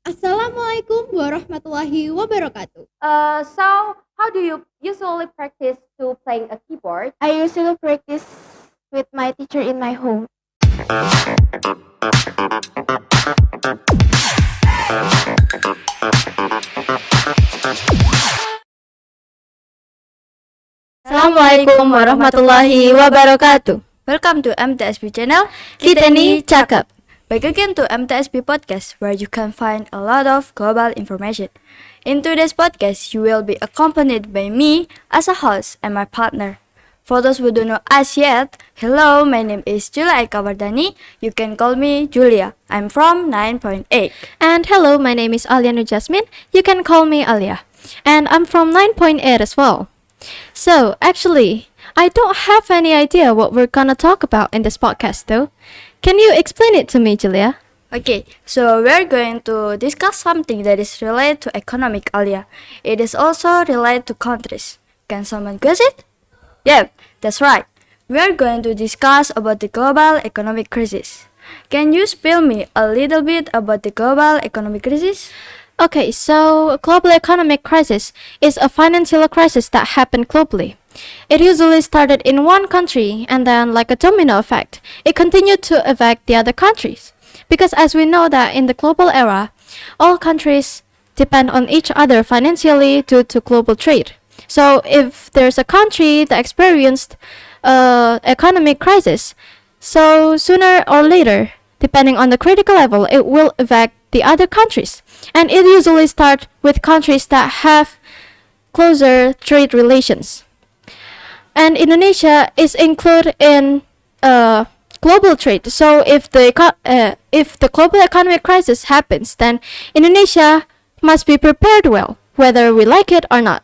Assalamualaikum warahmatullahi wabarakatuh. So how do you usually practice to playing a keyboard? I usually practice with my teacher in my home. Assalamualaikum warahmatullahi wabarakatuh. Welcome to MTsB channel. Kita nih cakep. Back again to MTsB podcast where you can find a lot of global information. In today's podcast, you will be accompanied by me as a host and my partner. For those who don't know us yet, hello, my name is Julia Ekawardani. You can call me Julia. I'm from 9.8. And hello, my name is Aliyah Jasmin. You can call me Aliyah. And I'm from 9.8 as well. So, actually, I don't have any idea what we're gonna talk about in this podcast though. Can you explain it to me, Julia? Okay, so we're going to discuss something that is related to economic, Aliyah. It is also related to countries. Can someone guess it? Yep, that's right. We're going to discuss about the global economic crisis. Can you spill me a little bit about the global economic crisis? Okay, so global economic crisis is a financial crisis that happened globally. It usually started in one country and then, like a domino effect, it continued to affect the other countries. Because as we know that in the global era, all countries depend on each other financially due to global trade. So if there's a country that experienced economic crisis, so sooner or later, depending on the critical level, it will affect the other countries. And it usually starts with countries that have closer trade relations. And Indonesia is included in global trade. So if the global economic crisis happens, then Indonesia must be prepared well, whether we like it or not.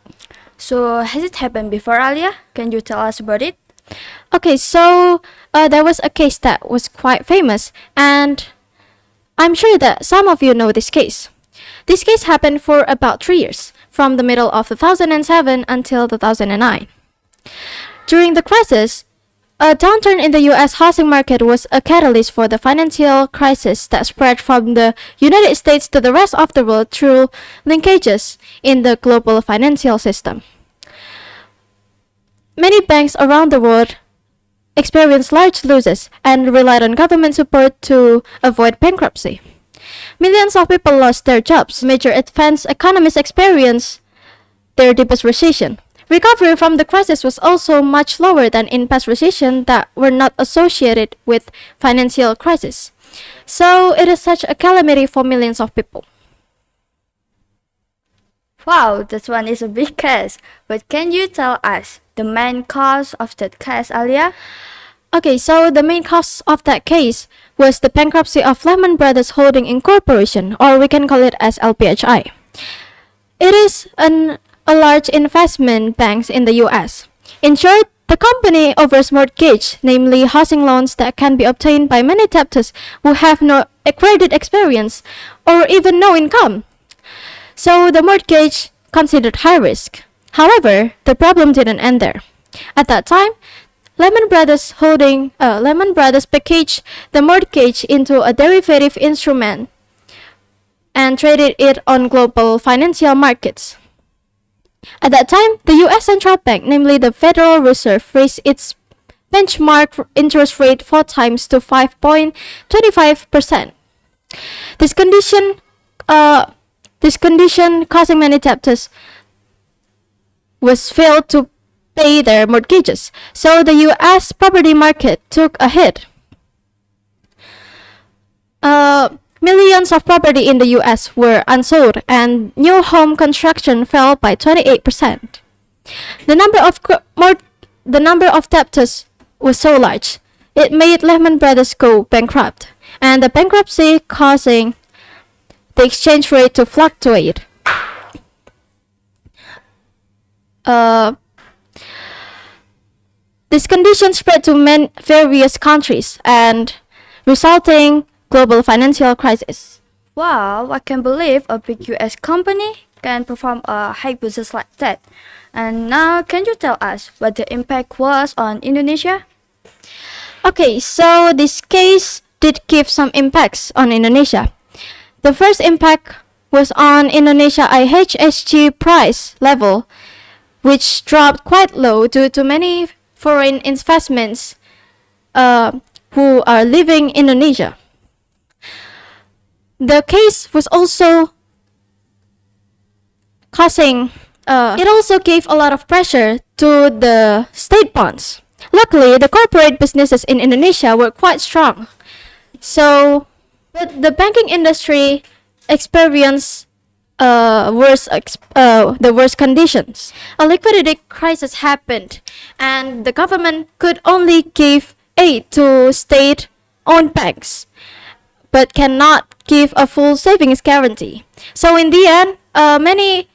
So has it happened before, Aliyah? Can you tell us about it? Okay, so there was a case that was quite famous, and I'm sure that some of you know this case. This case happened for about 3 years, from the middle of 2007 until 2009. During the crisis, a downturn in the US housing market was a catalyst for the financial crisis that spread from the United States to the rest of the world through linkages in the global financial system. Many banks around the world experienced large losses and relied on government support to avoid bankruptcy. Millions of people lost their jobs. Major advanced economies experienced their deepest recession. Recovery from the crisis was also much lower than in past recessions that were not associated with financial crisis. So it is such a calamity for millions of people. Wow, this one is a big case. But can you tell us the main cause of that case, Aliyah? Okay, so the main cause of that case was the bankruptcy of Lehman Brothers Holding Incorporation, or we can call it as LPHI. It is a large investment bank in the US. In short, the company offers mortgage, namely housing loans that can be obtained by many debtors who have no credit experience or even no income. So the mortgage considered high risk. However, the problem didn't end there. At that time, Lehman Brothers packaged the mortgage into a derivative instrument and traded it on global financial markets. At that time, the US Central Bank, namely the Federal Reserve, raised its benchmark interest rate 4 times to 5.25%. This condition causing many debtors was failed to pay their mortgages, so the US property market took a hit. Millions of property in the US were unsold and new home construction fell by 28%. The number of debtors was so large, it made Lehman Brothers go bankrupt, and the bankruptcy causing the exchange rate to fluctuate. This condition spread to various countries and resulting global financial crisis. Wow, I can't believe a big US company can perform a high business like that. And now, can you tell us what the impact was on Indonesia? Okay, so this case did give some impacts on Indonesia. The first impact was on Indonesia IHSG price level, which dropped quite low due to many foreign investments who are leaving Indonesia. The case was also it also gave a lot of pressure to the state bonds. Luckily, the corporate businesses in Indonesia were quite strong. But the banking industry experienced the worst conditions. A liquidity crisis happened, and the government could only give aid to state-owned banks, but cannot give a full savings guarantee. So in the end, many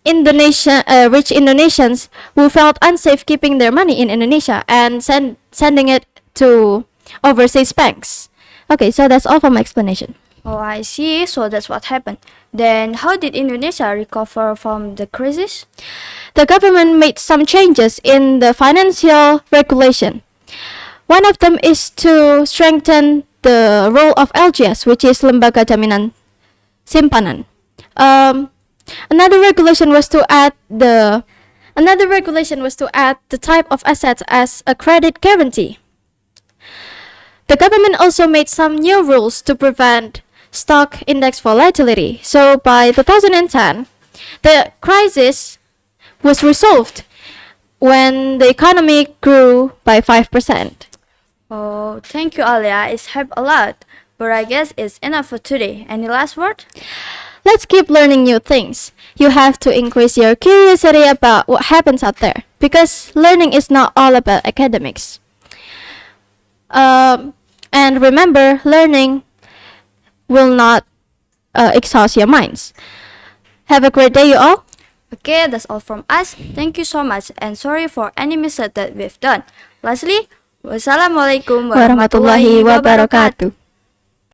rich Indonesians who felt unsafe keeping their money in Indonesia and sending it to overseas banks. Okay, so that's all for my explanation. Oh, I see. So that's what happened. Then how did Indonesia recover from the crisis? The government made some changes in the financial regulation. One of them is to strengthen the role of LGS, which is Lembaga Jaminan Simpanan. Another regulation was to add the type of assets as a credit guarantee. The government also made some new rules to prevent stock index volatility. So by 2010, the crisis was resolved when the economy grew by 5%. Oh, thank you, Aliyah. It's helped a lot. But I guess it's enough for today. Any last word? Let's keep learning new things. You have to increase your curiosity about what happens out there, because learning is not all about academics. And remember, learning will not exhaust your minds. Have a great day, you all. Okay, that's all from us. Thank you so much, and sorry for any mistake that we've done. Lastly, wassalamualaikum warahmatullahi wabarakatuh.